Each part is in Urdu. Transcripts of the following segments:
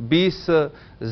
20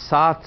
7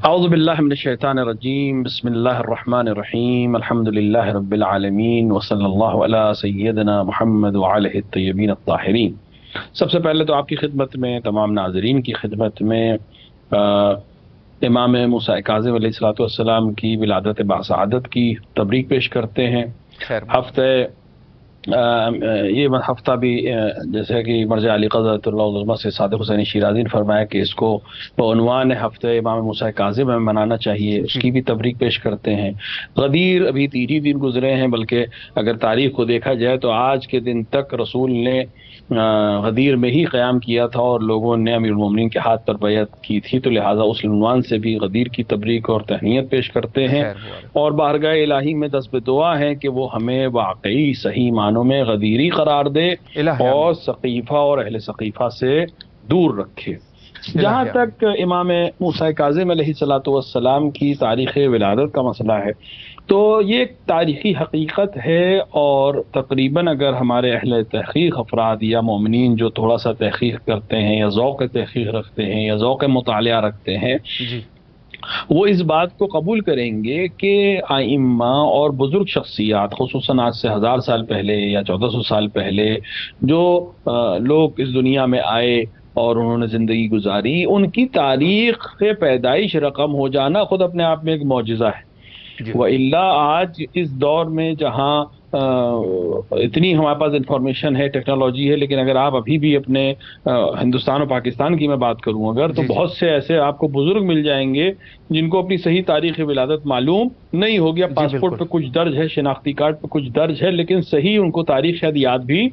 اعوذ باللہ من الشیطان الرجیم، بسم اللہ الرحمن الرحیم، الحمد للہ رب العالمین، وصلی اللہ علی سیدنا محمد وعلیہ الطیبین الطاہرین۔ سب سے پہلے تو آپ کی خدمت میں، تمام ناظرین کی خدمت میں امام موسیٰ کاظم علیہ الصلوۃ والسلام کی ولادت باسعادت کی تبریک پیش کرتے ہیں۔ یہ ہفتہ بھی جیسے کہ مرجع علی قدرۃ اللہ العظمہ سے صادق حسین شیرازی نے فرمایا کہ اس کو بعنوان ہفتہ امام موسیٰ کاظم میں منانا چاہیے، اس کی بھی تبریک پیش کرتے ہیں۔ غدیر ابھی 3 ہی دن گزرے ہیں، بلکہ اگر تاریخ کو دیکھا جائے تو آج کے دن تک رسول نے غدیر میں ہی قیام کیا تھا اور لوگوں نے امیر المومنین کے ہاتھ پر بیعت کی تھی، تو لہٰذا اس عنوان سے بھی غدیر کی تبریک اور تہنیت پیش کرتے ہیں اور بارگاہ الہی میں دست دعا ہے کہ وہ ہمیں واقعی صحیح معنوں میں غدیری قرار دے اور ثقیفہ اور اہل ثقیفہ سے دور رکھے۔ جہاں تک امام موسیٰ کاظم علیہ الصلوۃ والسلام کی تاریخ ولادت کا مسئلہ ہے تو یہ ایک تاریخی حقیقت ہے، اور تقریباً اگر ہمارے اہل تحقیق افراد یا مومنین جو تھوڑا سا تحقیق کرتے ہیں یا ذوق تحقیق رکھتے ہیں یا ذوق مطالعہ رکھتے ہیں وہ اس بات کو قبول کریں گے کہ ائمہ اور بزرگ شخصیات، خصوصاً آج سے 1000 سال پہلے یا 1400 سال پہلے جو لوگ اس دنیا میں آئے اور انہوں نے زندگی گزاری، ان کی تاریخ پیدائش رقم ہو جانا خود اپنے آپ میں ایک معجزہ ہے۔ وَإِلَّا آج اس دور میں جہاں اتنی ہمارے پاس انفارمیشن ہے، ٹیکنالوجی ہے، لیکن اگر آپ ابھی بھی اپنے ہندوستان اور پاکستان کی میں بات کروں اگر تو بہت سے ایسے آپ کو بزرگ مل جائیں گے جن کو اپنی صحیح تاریخ ولادت معلوم نہیں ہوگی۔ اب پاسپورٹ پہ کچھ درج ہے، شناختی کارڈ پہ کچھ درج ہے، لیکن صحیح ان کو تاریخ شاید یاد بھی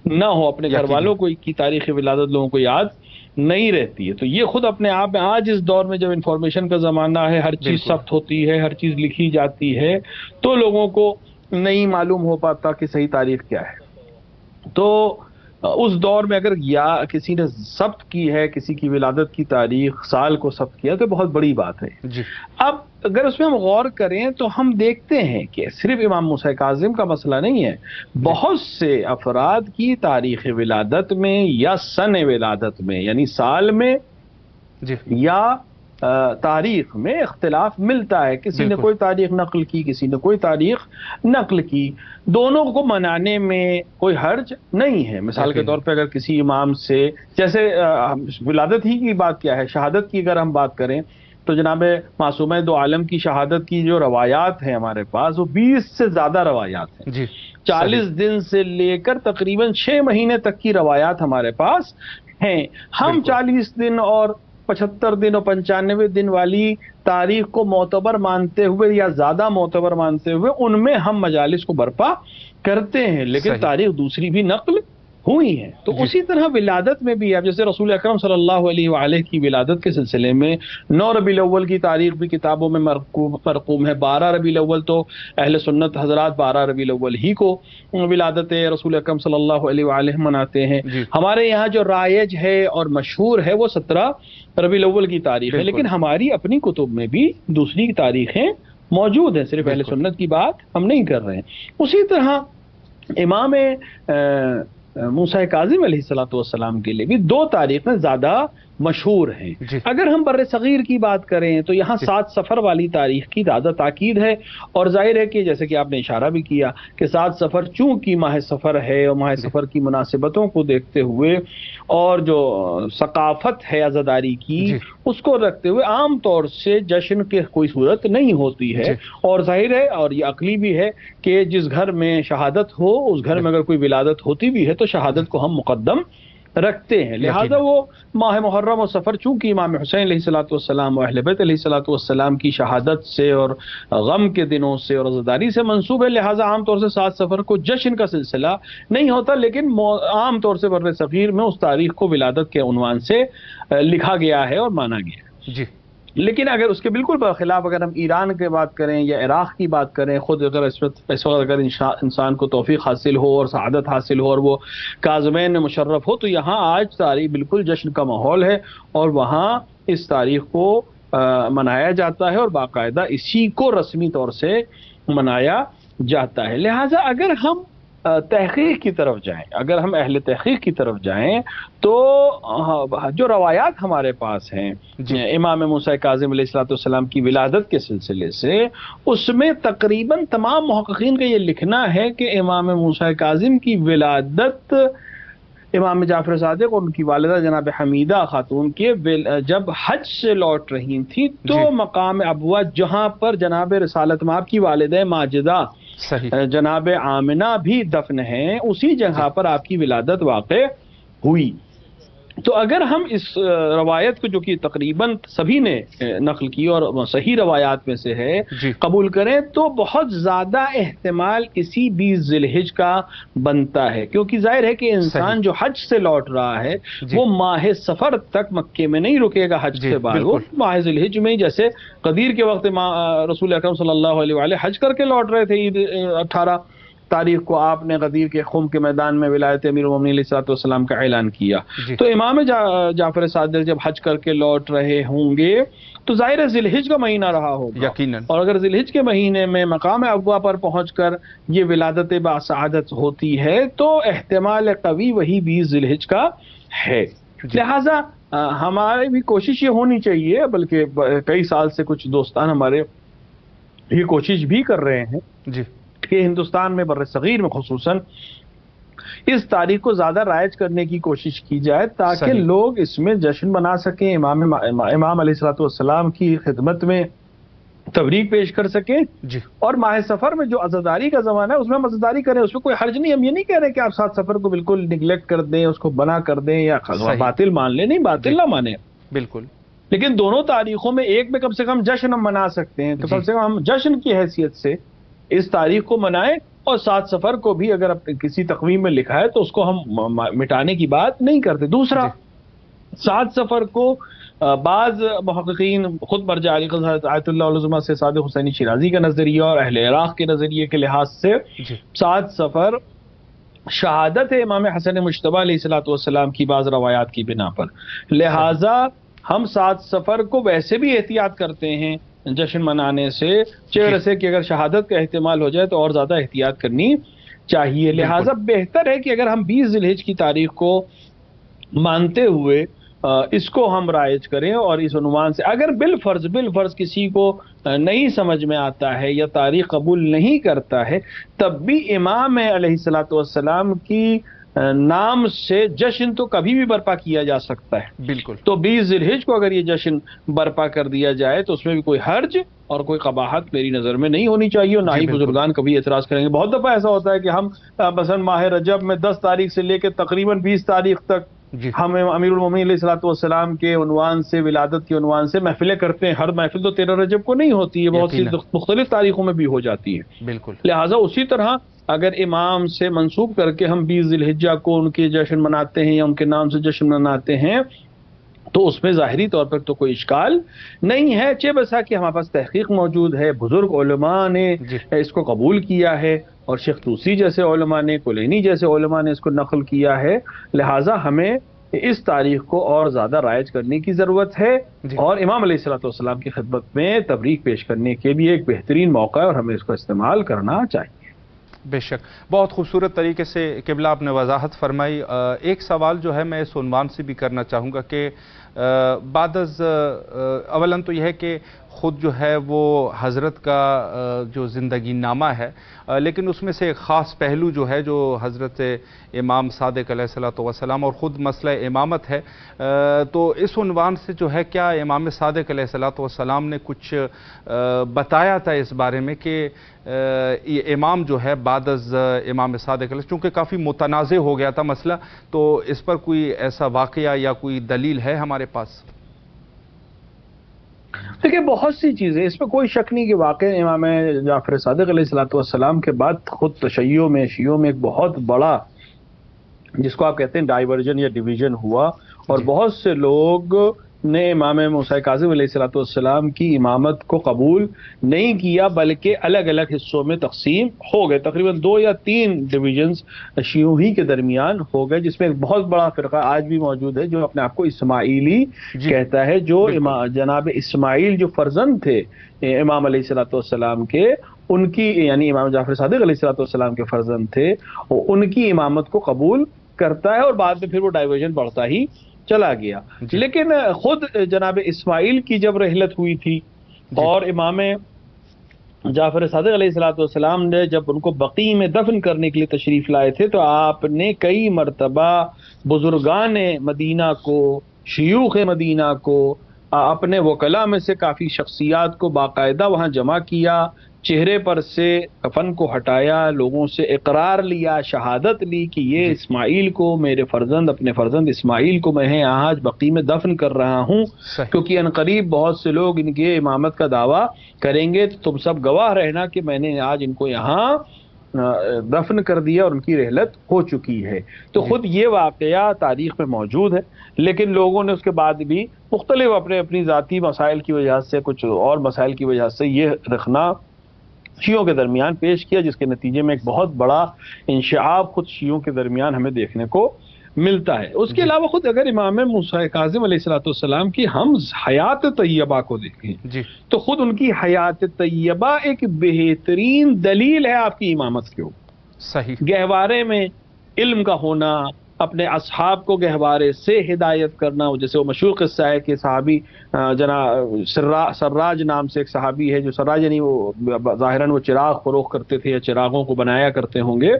نہ ہو، اپنے گھر والوں کو کی تاریخ ولادت لوگوں کو یاد نہیں رہتی ہے۔ تو یہ خود اپنے آپ میں آج اس دور میں جب انفارمیشن کا زمانہ ہے، ہر چیز ثبت ہوتی ہے، ہر چیز لکھی جاتی ہے، تو لوگوں کو نہیں معلوم ہو پاتا کہ صحیح تاریخ کیا ہے۔ تو اس دور میں اگر یا کسی نے ثبت کی ہے کسی کی ولادت کی تاریخ، سال کو ثبت کیا، تو بہت بڑی بات ہے۔ اب اگر اس میں ہم غور کریں تو ہم دیکھتے ہیں کہ صرف امام موسیٰ کاظم کا مسئلہ نہیں ہے، بہت سے افراد کی تاریخ ولادت میں یا سن ولادت میں یعنی سال میں یا تاریخ میں اختلاف ملتا ہے۔ کسی نے کوئی تاریخ نقل کی، کسی نے کوئی تاریخ نقل کی، دونوں کو منانے میں کوئی حرج نہیں ہے۔ مثال کے طور پہ اگر کسی امام سے، جیسے ولادت ہی کی بات کیا ہے، شہادت کی اگر ہم بات کریں تو جناب معصومہ دو عالم کی شہادت کی جو روایات ہیں ہمارے پاس، وہ 20 سے زیادہ روایات ہیں۔ 40 دن سے لے کر تقریباً 6 مہینے تک کی روایات ہمارے پاس ہیں۔ ہم 40 دن اور 75 دن اور 95 دن والی تاریخ کو معتبر مانتے ہوئے یا زیادہ معتبر مانتے ہوئے ان میں ہم مجالس کو برپا کرتے ہیں، لیکن تاریخ دوسری بھی نقل ہوئی ہے۔ تو اسی طرح ولادت میں بھی، اب جیسے رسول اکرم صلی اللہ علیہ وآلہ کی ولادت کے سلسلے میں 9 ربیع الاول کی تاریخ بھی کتابوں میں مرقوم ہے۔ 12 ربیع الاول تو اہل سنت حضرات 12 ربیع الاول ہی کو ولادت رسول اکرم صلی اللہ علیہ وآلہ مناتے ہیں۔ ہمارے یہاں جو رائج ہے اور مشہور ہے وہ 17 ربیع الاول کی تاریخ ہے، لیکن ہماری اپنی کتب میں بھی دوسری تاریخیں موجود ہیں، صرف اہل سنت کی بات ہم نہیں کر رہے ہیں۔ اسی طرح امام موسیٰ کاظم علیہ الصلوۃ والسلام کے لیے بھی 2 تاریخیں زیادہ مشہور ہیں۔ اگر ہم بر صغیر کی بات کریں تو یہاں 7 صفر والی تاریخ کی زیادہ تاکید ہے، اور ظاہر ہے کہ جیسے کہ آپ نے اشارہ بھی کیا کہ 7 صفر چونکہ ماہ سفر ہے اور ماہ سفر کی مناسبتوں کو دیکھتے ہوئے اور جو ثقافت ہے عزاداری کی اس کو رکھتے ہوئے عام طور سے جشن کی کوئی صورت نہیں ہوتی ہے، اور ظاہر ہے اور یہ عقلی بھی ہے کہ جس گھر میں شہادت ہو اس گھر میں اگر کوئی ولادت ہوتی بھی ہے تو شہادت کو ہم مقدم رکھتے ہیں۔ لہذا وہ ماہ محرم و سفر چونکہ امام حسین علیہ الصلوۃ والسلام و اہل بیت علیہ الصلوۃ والسلام کی شہادت سے اور غم کے دنوں سے اور عزاداری سے منسوب ہے، لہذا عام طور سے 7 صفر کو جشن کا سلسلہ نہیں ہوتا، لیکن عام طور سے بر صغیر میں اس تاریخ کو ولادت کے عنوان سے لکھا گیا ہے اور مانا گیا ہے۔ لیکن اگر اس کے بالکل برخلاف اگر ہم ایران کی بات کریں یا عراق کی بات کریں، خود اگر اس وقت اگر انسان کو توفیق حاصل ہو اور سعادت حاصل ہو اور وہ کاظمین میں مشرف ہو، تو یہاں آج تاریخ بالکل جشن کا ماحول ہے اور وہاں اس تاریخ کو منایا جاتا ہے اور باقاعدہ اسی کو رسمی طور سے منایا جاتا ہے۔ لہٰذا اگر ہم تحقیق کی طرف جائیں، اگر ہم اہل تحقیق کی طرف جائیں تو جو روایات ہمارے پاس ہیں امام موسیٰ کاظم علیہ السلام کی ولادت کے سلسلے سے، اس میں تقریباً تمام محققین کا یہ لکھنا ہے کہ امام موسیٰ کاظم کی ولادت امام جعفر صادق اور ان کی والدہ جناب حمیدہ خاتون کے جب حج سے لوٹ رہی تھی تو مقام ابوا جہاں پر جناب رسالت مآب کی والدہ ماجدہ جناب آمنہ بھی دفن ہیں، اسی جگہ پر آپ کی ولادت واقع ہوئی۔ تو اگر ہم اس روایت کو جو کہ تقریباً سبھی نے نقل کی اور صحیح روایات میں سے ہے قبول کریں تو بہت زیادہ احتمال اسی 20 ذی الحجہ کا بنتا ہے، کیونکہ ظاہر ہے کہ انسان جو حج سے لوٹ رہا ہے وہ ماہ سفر تک مکے میں نہیں رکے گا، حج سے بعد وہ ماہ ذی الحجہ میں، جیسے قدیر کے وقت رسول اکرم صلی اللہ علیہ وآلہ حج کر کے لوٹ رہے تھے، عید 18 تاریخ کو آپ نے غدیر کے خم کے میدان میں ولایت امیر المومنین علیہ السلام کا اعلان کیا۔ تو امام جعفر صادق جب حج کر کے لوٹ رہے ہوں گے تو ظاہر ذی الحجہ کا مہینہ رہا ہوگا یقیناً، اور اگر ذی الحجہ کے مہینے میں مقام ابوا پر پہنچ کر یہ ولادت باسعادت ہوتی ہے تو احتمال قوی وہی 20 ذی الحجہ کا ہے۔ لہٰذا ہماری بھی کوشش یہ ہونی چاہیے، بلکہ کئی سال سے کچھ دوستان ہمارے یہ کوشش بھی کر رہے ہیں کہ ہندوستان میں بر صغیر میں خصوصاً اس تاریخ کو زیادہ رائج کرنے کی کوشش کی جائے تاکہ لوگ اس میں جشن بنا سکیں، امام علیہ السلام کی خدمت میں تبریک پیش کر سکیں، اور ماہ سفر میں جو عزاداری کا زمانہ ہے اس میں ہم عزاداری کریں، اس میں کوئی حرج نہیں۔ ہم یہ نہیں کہہ رہے کہ آپ 7 سفر کو بالکل نگلیکٹ کر دیں، اس کو بنا کر دیں یا باطل مان لیں، نہیں باطل نہ مانیں بالکل، لیکن دونوں تاریخوں میں ایک میں کم سے کم جشن ہم منا سکتے ہیں، تو کم سے کم ہم جشن کی حیثیت سے اس تاریخ کو منائیں، اور 7 سفر کو بھی اگر کسی تقویم میں لکھا ہے تو اس کو ہم مٹانے کی بات نہیں کرتے۔ دوسرا، 7 سفر کو بعض محققین خود مرجع علی قضا آیت اللہ العظمیٰ سے صادق حسینی شیرازی کا نظریہ اور اہل عراق کے نظریے کے لحاظ سے 7 سفر شہادت امام حسن مجتبی علیہ السلام کی بعض روایات کی بنا پر، لہٰذا ہم 7 سفر کو ویسے بھی احتیاط کرتے ہیں جشن منانے سے، چہرے سے کہ اگر شہادت کا احتمال ہو جائے تو اور زیادہ احتیاط کرنی چاہیے۔ لہٰذا بہتر ہے کہ اگر ہم 20 ذی الحجہ کی تاریخ کو مانتے ہوئے اس کو ہم رائج کریں، اور اس عنوان سے اگر بالفرض کسی کو نہیں سمجھ میں آتا ہے یا تاریخ قبول نہیں کرتا ہے تب بھی امام علیہ السلام کی نام سے جشن تو کبھی بھی برپا کیا جا سکتا ہے بالکل۔ تو 20 ذی الحجہ کو اگر یہ جشن برپا کر دیا جائے تو اس میں بھی کوئی حرج اور کوئی قباحت میری نظر میں نہیں ہونی چاہیے، اور نہ ہی بزرگان کبھی اعتراض کریں گے۔ بہت دفعہ ایسا ہوتا ہے کہ ہم مثلا ماہ رجب میں 10 تاریخ سے لے کے تقریباً 20 تاریخ تک ہم امیر المومنین علیہ السلام کے عنوان سے، ولادت کے عنوان سے محفلیں کرتے ہیں۔ ہر محفل تو 13 رجب کو نہیں ہوتی ہے، بہت سی مختلف تاریخوں میں بھی ہو جاتی ہے بالکل۔ لہٰذا اسی طرح اگر امام سے منسوب کر کے ہم 20 ذی الحجہ کو ان کے جشن مناتے ہیں یا ان کے نام سے جشن مناتے ہیں تو اس میں ظاہری طور پر تو کوئی اشکال نہیں ہے، چہ بسا کہ ہمارے پاس تحقیق موجود ہے، بزرگ علماء نے اس کو قبول کیا ہے، اور شیخ طوسی جیسے علماء نے، کلینی جیسے علماء نے اس کو نقل کیا ہے۔ لہٰذا ہمیں اس تاریخ کو اور زیادہ رائج کرنے کی ضرورت ہے، اور امام علیہ السلام کی خدمت میں تبریک پیش کرنے کے بھی ایک بہترین موقع ہے، اور ہمیں اس کو استعمال کرنا چاہیے۔ بے شک، بہت خوبصورت طریقے سے قبلہ آپ نے وضاحت فرمائی۔ ایک سوال جو ہے میں اس عنوان سے بھی کرنا چاہوں گا کہ بعد از اولاً تو یہ ہے کہ خود جو ہے وہ حضرت کا جو زندگی نامہ ہے، لیکن اس میں سے ایک خاص پہلو جو ہے جو حضرت امام صادق علیہ السلام اور خود مسئلہ امامت ہے، تو اس عنوان سے جو ہے کیا امام صادق علیہ السلام نے کچھ بتایا تھا اس بارے میں کہ یہ امام جو ہے بعد از امام صادق علیہ، چونکہ کافی متنازع ہو گیا تھا مسئلہ، تو اس پر کوئی ایسا واقعہ یا کوئی دلیل ہے ہمارے پاس؟ دیکھیں، بہت سی چیزیں، اس میں کوئی شک نہیں کہ واقع امام جعفر صادق علیہ السلام کے بعد خود شیعوں میں ایک بہت بڑا، جس کو آپ کہتے ہیں ڈائیورجن یا ڈویژن ہوا، اور بہت سے لوگ نے امام موسیٰ کاظم علیہ السلام کی امامت کو قبول نہیں کیا، بلکہ الگ الگ حصوں میں تقسیم ہو گئے۔ تقریباً 2 یا 3 ڈویژنز شیعوں ہی کے درمیان ہو گئے، جس میں ایک بہت بڑا فرقہ آج بھی موجود ہے جو اپنے آپ کو اسماعیلی کہتا ہے، جو جناب اسماعیل جو فرزند تھے امام علیہ السلام کے، ان کی یعنی امام جعفر صادق علیہ السلام کے فرزند تھے، ان کی امامت کو قبول کرتا ہے، اور بعد میں پھر وہ ڈائیورژن بڑھتا ہی چلا گیا۔ لیکن خود جناب اسماعیل کی جب رحلت ہوئی تھی اور امام جعفر صادق علیہ السلام نے جب ان کو بقیع میں دفن کرنے کے لیے تشریف لائے تھے، تو آپ نے کئی مرتبہ بزرگان مدینہ کو، شیوخ مدینہ کو، اپنے وکلاء میں سے کافی شخصیات کو باقاعدہ وہاں جمع کیا، چہرے پر سے کفن کو ہٹایا، لوگوں سے اقرار لیا، شہادت لی کہ یہ اسماعیل کو، میرے فرزند، اپنے فرزند اسماعیل کو میں آج بقیع میں دفن کر رہا ہوں، کیونکہ عنقریب بہت سے لوگ ان کے امامت کا دعویٰ کریں گے، تو تم سب گواہ رہنا کہ میں نے آج ان کو یہاں دفن کر دیا اور ان کی رحلت ہو چکی ہے۔ تو خود یہ واقعہ تاریخ میں موجود ہے، لیکن لوگوں نے اس کے بعد بھی مختلف اپنی ذاتی مسائل کی وجہ سے، کچھ اور مسائل کی وجہ سے یہ رکھنا شیعوں کے درمیان پیش کیا، جس کے نتیجے میں ایک بہت بڑا انشعاب خود شیعوں کے درمیان ہمیں دیکھنے کو ملتا ہے۔ اس کے علاوہ خود اگر امام موسیٰ کاظم علیہ السلام کی ہم حیات طیبہ کو دیکھیں تو خود ان کی حیات طیبہ ایک بہترین دلیل ہے آپ کی امامت کے اوپر۔ صحیح، گہوارے میں علم کا ہونا، اپنے اصحاب کو گہوارے سے ہدایت کرنا، جیسے وہ مشہور قصہ ہے کہ صحابی جناب سراج نام سے ایک صحابی ہے، جو سراج یعنی وہ ظاہراً وہ چراغ فروخت کرتے تھے یا چراغوں کو بنایا کرتے ہوں گے،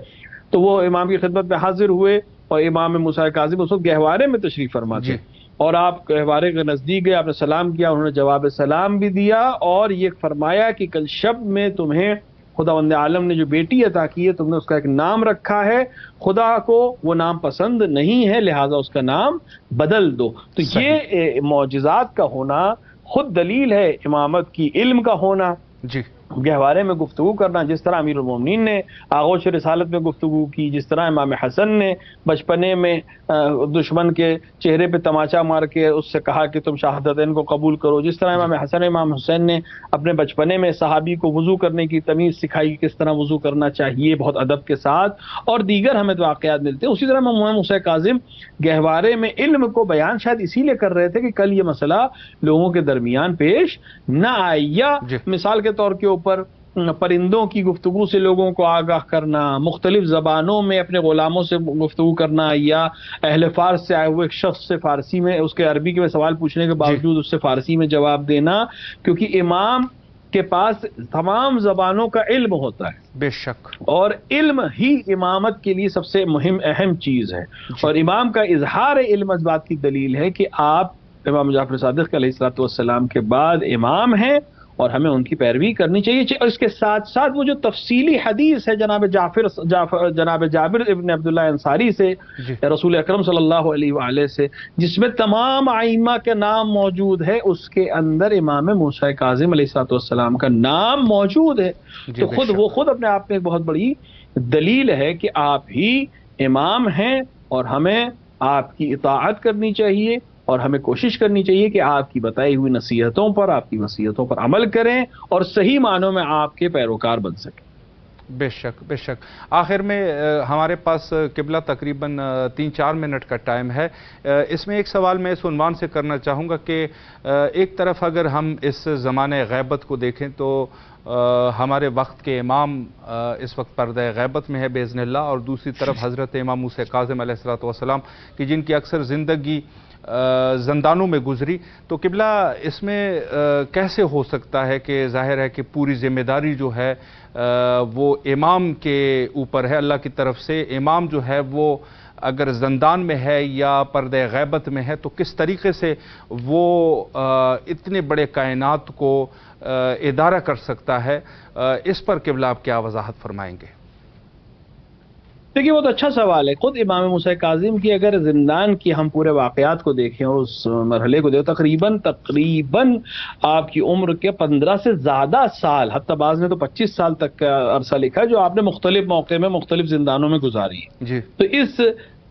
تو وہ امام کی خدمت میں حاضر ہوئے اور امام موسیٰ کاظم اس وقت گہوارے میں تشریف فرما تھے، اور آپ گہوارے کے نزدیک گئے، آپ نے سلام کیا، انہوں نے جواب سلام بھی دیا اور یہ فرمایا کہ کل شب میں تمہیں خداوند عالم نے جو بیٹی عطا کی ہے، تم نے اس کا ایک نام رکھا ہے، خدا کو وہ نام پسند نہیں ہے، لہٰذا اس کا نام بدل دو۔ تو یہ معجزات کا ہونا خود دلیل ہے امامت کی، علم کا ہونا، گہوارے میں گفتگو کرنا، جس طرح امیر المومنین نے آغوش رسالت میں گفتگو کی، جس طرح امام حسن نے بچپنے میں دشمن کے چہرے پہ تماچا مار کے اس سے کہا کہ تم شہادتین کو قبول کرو، جس طرح امام حسن امام حسین نے اپنے بچپنے میں صحابی کو وضو کرنے کی تمیز سکھائی، کس طرح وضو کرنا چاہیے بہت ادب کے ساتھ، اور دیگر ہمیں واقعات ملتے ہیں۔ اسی طرح امام موسیٰ کاظم گہوارے میں علم کو بیان شاید اسی لیے کر رہے تھے کہ کل یہ مسئلہ لوگوں کے درمیان پیش نہ آئے، یا مثال کے طور کے اوپر پرندوں کی گفتگو سے لوگوں کو آگاہ کرنا، مختلف زبانوں میں اپنے غلاموں سے گفتگو کرنا، یا اہل فارس سے آئے ہوئے ایک شخص سے فارسی میں اس کے عربی کے سوال پوچھنے کے باوجود اس سے فارسی میں جواب دینا، کیونکہ امام کے پاس تمام زبانوں کا علم ہوتا ہے، بے شک، اور علم ہی امامت کے لیے سب سے اہم چیز ہے، اور امام کا اظہار علم اس بات کی دلیل ہے کہ آپ امام جعفر صادق علیہ السلام کے بعد امام ہیں اور ہمیں ان کی پیروی کرنی چاہیے۔ اور اس کے ساتھ ساتھ وہ جو تفصیلی حدیث ہے جناب جابر ابن عبداللہ انصاری سے، رسول اکرم صلی اللہ علیہ وآلہ سے، جس میں تمام ائمہ کے نام موجود ہے، اس کے اندر امام موسیٰ کاظم علیہ السلام کا نام موجود ہے، تو وہ خود اپنے آپ میں ایک بہت بڑی دلیل ہے کہ آپ ہی امام ہیں، اور ہمیں آپ کی اطاعت کرنی چاہیے، اور ہمیں کوشش کرنی چاہیے کہ آپ کی بتائی ہوئی نصیحتوں پر، آپ کی وصیتوں پر عمل کریں اور صحیح معنوں میں آپ کے پیروکار بن سکیں۔ بے شک، بے شک۔ آخر میں ہمارے پاس قبلہ تقریباً 3-4 منٹ کا ٹائم ہے، اس میں ایک سوال میں اس عنوان سے کرنا چاہوں گا کہ ایک طرف اگر ہم اس زمانہ غیبت کو دیکھیں تو ہمارے وقت کے امام اس وقت پردہ غیبت میں ہے باذن اللہ، اور دوسری طرف حضرت امام موسیٰ کاظم علیہ السلام کہ جن کی اکثر زندگی زندانوں میں گزری، تو قبلہ اس میں کیسے ہو سکتا ہے کہ ظاہر ہے کہ پوری ذمہ داری جو ہے وہ امام کے اوپر ہے، اللہ کی طرف سے امام جو ہے وہ اگر زندان میں ہے یا پردہ غیبت میں ہے تو کس طریقے سے وہ اتنے بڑے کائنات کو ادارہ کر سکتا ہے، اس پر قبلہ آپ کیا وضاحت فرمائیں گے؟ دیکھیے بہت اچھا سوال ہے۔ خود امام موسیٰ کاظم کی اگر زندان کی ہم پورے واقعات کو دیکھیں اور اس مرحلے کو دیکھیں، تقریباً آپ کی عمر کے 15 سے زیادہ سال، حتیٰ بعض نے تو 25 سال تک کا عرصہ لکھا ہے، جو آپ نے مختلف موقع میں مختلف زندانوں میں گزاری ہے۔ جی۔ تو اس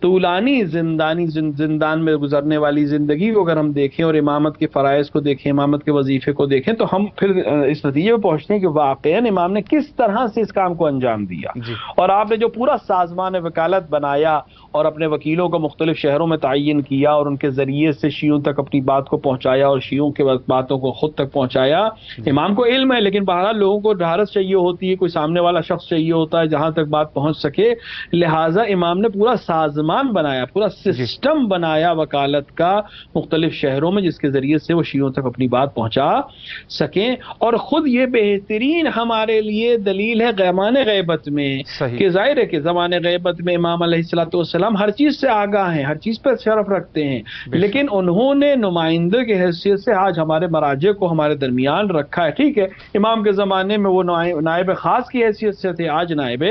طولانی زندان میں گزرنے والی زندگی کو اگر ہم دیکھیں اور امامت کے فرائض کو دیکھیں، امامت کے وظیفے کو دیکھیں، تو ہم پھر اس نتیجے پہ پہنچتے ہیں کہ واقعاً امام نے کس طرح سے اس کام کو انجام دیا، اور آپ نے جو پورا سازمان وکالت بنایا اور اپنے وکیلوں کو مختلف شہروں میں تعین کیا اور ان کے ذریعے سے شیعوں تک اپنی بات کو پہنچایا اور شیعوں کے باتوں کو خود تک پہنچایا۔ امام کو علم ہے، لیکن بہرحال لوگوں کو ڈھارس چاہیے ہوتی ہے، کوئی سامنے والا شخص چاہیے ہوتا ہے جہاں تک بات پہنچ سکے، لہٰذا امام نے پورا سازمان بنایا، پورا سسٹم بنایا وکالت کا مختلف شہروں میں، جس کے ذریعے سے وہ شیعوں تک اپنی بات پہنچا سکیں۔ اور خود یہ بہترین ہمارے لیے دلیل ہے زمان غیبت میں کہ ظاہر ہے کہ زمان غیبت میں امام علیہ الصلوۃ والسلام ہر چیز سے آگاہ ہیں، ہر چیز پر شرف رکھتے ہیں، لیکن انہوں نے نمائندے کی حیثیت سے آج ہمارے مراجع کو ہمارے درمیان رکھا ہے۔ ٹھیک ہے، امام کے زمانے میں وہ نائب خاص کی حیثیت سے تھے، آج نائب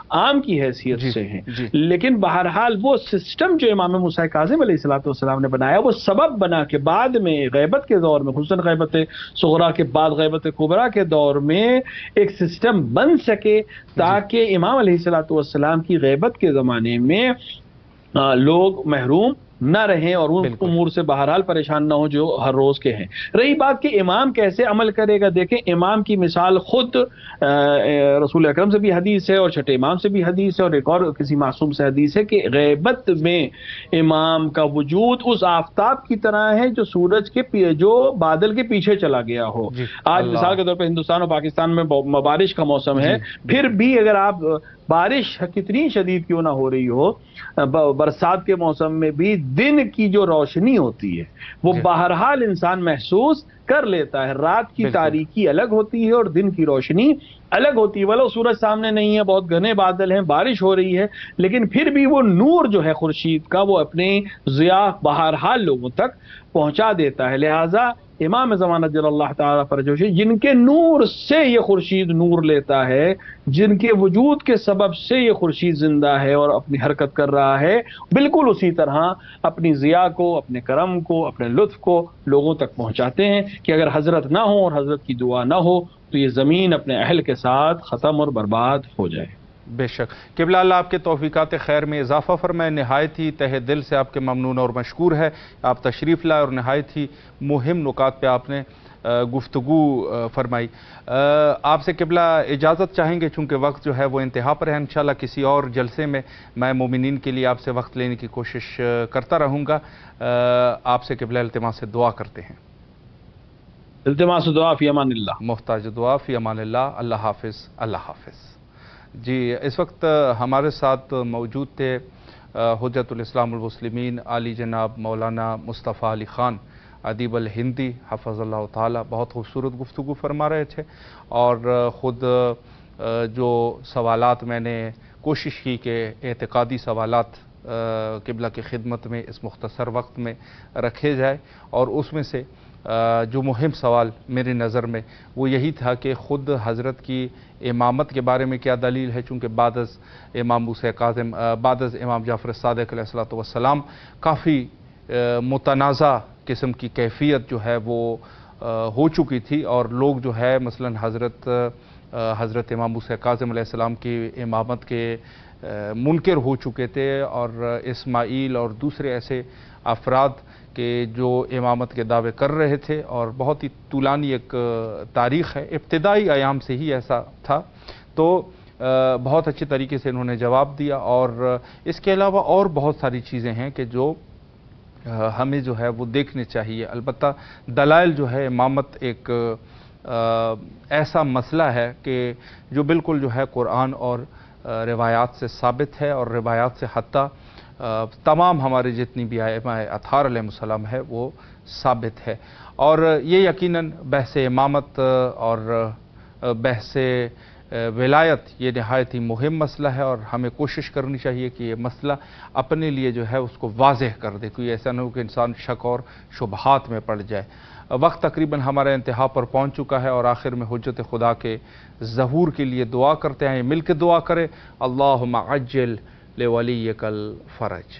عام کی حیثیت سے ہیں، لیکن بہرحال وہ سسٹم جو امام موسیٰ کاظم علیہ الصلوۃ والسلام نے بنایا، وہ سبب بنا کہ بعد میں غیبت کے دور میں، خصوصاً غیبت صغریٰ کے بعد غیبت کبریٰ کے دور میں ایک سسٹم بن سکے تاکہ امام علیہ الصلوۃ والسلام کی غیبت کے زمانے میں لوگ محروم نہ رہیں اور ان امور سے بہرحال پریشان نہ ہو جو ہر روز کے ہیں۔ رہی بات کہ امام کیسے عمل کرے گا، دیکھیں امام کی مثال خود رسول اکرم سے بھی حدیث ہے اور چھٹے امام سے بھی حدیث ہے اور ایک اور کسی معصوم سے حدیث ہے کہ غیبت میں امام کا وجود اس آفتاب کی طرح ہے جو سورج کے جو بادل کے پیچھے چلا گیا ہو۔ آج مثال کے طور پہ ہندوستان اور پاکستان میں بارش کا موسم ہے، پھر بھی اگر آپ بارش کتنی شدید کیوں نہ ہو رہی ہو، برسات کے موسم میں بھی دن کی جو روشنی ہوتی ہے وہ بہرحال انسان محسوس کر لیتا ہے۔ رات کی تاریکی الگ ہوتی ہے اور دن کی روشنی الگ ہوتی ہے، ولو سورج سامنے نہیں ہے، بہت گھنے بادل ہیں، بارش ہو رہی ہے، لیکن پھر بھی وہ نور جو ہے خورشید کا وہ اپنے ضیاء بہرحال لوگوں تک پہنچا دیتا ہے۔ لہٰذا امام زمانہ جل اللہ تعالیٰ فرجوش جن کے نور سے یہ خورشید نور لیتا ہے، جن کے وجود کے سبب سے یہ خورشید زندہ ہے اور اپنی حرکت کر رہا ہے، بالکل اسی طرح اپنی ضیاء کو، اپنے کرم کو، اپنے لطف کو لوگوں تک پہنچاتے ہیں کہ اگر حضرت نہ ہو اور حضرت کی دعا نہ ہو تو یہ زمین اپنے اہل کے ساتھ ختم اور برباد ہو جائے۔ بے شک قبلہ اللہ آپ کے توفیقات خیر میں اضافہ فرمائے۔ نہایت ہی تہ دل سے آپ کے ممنون اور مشکور ہے، آپ تشریف لائے اور نہایت ہی مہم نکات پہ آپ نے گفتگو فرمائی۔ آپ سے قبلہ اجازت چاہیں گے چونکہ وقت جو ہے وہ انتہا پر ہے، انشاءاللہ کسی اور جلسے میں میں مومنین کے لیے آپ سے وقت لینے کی کوشش کرتا رہوں گا۔ آپ سے قبلہ التماس سے دعا کرتے ہیں۔ التماس دعا فی امان اللہ، محتاج دعا فی امان اللہ۔ اللہ حافظ، اللہ حافظ۔ جی اس وقت ہمارے ساتھ موجود تھے حجت الاسلام المسلمین علی جناب مولانا مصطفیٰ علی خان ادیب الہندی حفظ اللہ تعالی، بہت خوبصورت گفتگو فرما رہے تھے اور خود جو سوالات میں نے کوشش کی کہ اعتقادی سوالات قبلہ کی خدمت میں اس مختصر وقت میں رکھے جائے، اور اس میں سے جو مہم سوال میری نظر میں وہ یہی تھا کہ خود حضرت کی امامت کے بارے میں کیا دلیل ہے، چونکہ بعد از امام موسیٰ کاظم، بعد از امام جعفر صادق علیہ الصلوۃ والسلام کافی متنازع قسم کی کیفیت جو ہے وہ ہو چکی تھی، اور لوگ جو ہے مثلا حضرت امام موسیٰ کاظم علیہ السلام کی امامت کے منکر ہو چکے تھے، اور اسماعیل اور دوسرے ایسے افراد کہ جو امامت کے دعوے کر رہے تھے، اور بہت ہی طولانی ایک تاریخ ہے، ابتدائی ایام سے ہی ایسا تھا، تو بہت اچھے طریقے سے انہوں نے جواب دیا۔ اور اس کے علاوہ اور بہت ساری چیزیں ہیں کہ جو ہمیں جو ہے وہ دیکھنے چاہیے۔ البتہ دلائل جو ہے امامت ایک ایسا مسئلہ ہے کہ جو بالکل جو ہے قرآن اور روایات سے ثابت ہے، اور روایات سے حتیٰ تمام ہمارے جتنی بھی ائمہ اطہار علیہ السلام ہے وہ ثابت ہے۔ اور یہ یقیناً بحث امامت اور بحث ولایت یہ نہایت ہی مہم مسئلہ ہے، اور ہمیں کوشش کرنی چاہیے کہ یہ مسئلہ اپنے لیے جو ہے اس کو واضح کر دے، کوئی ایسا نہ ہو کہ انسان شک اور شبہات میں پڑ جائے۔ وقت تقریباً ہمارے انتہا پر پہنچ چکا ہے، اور آخر میں حجت خدا کے ظہور کے لیے دعا کرتے ہیں، مل کے دعا کریں۔ اللہم عجل لولیک الفرج۔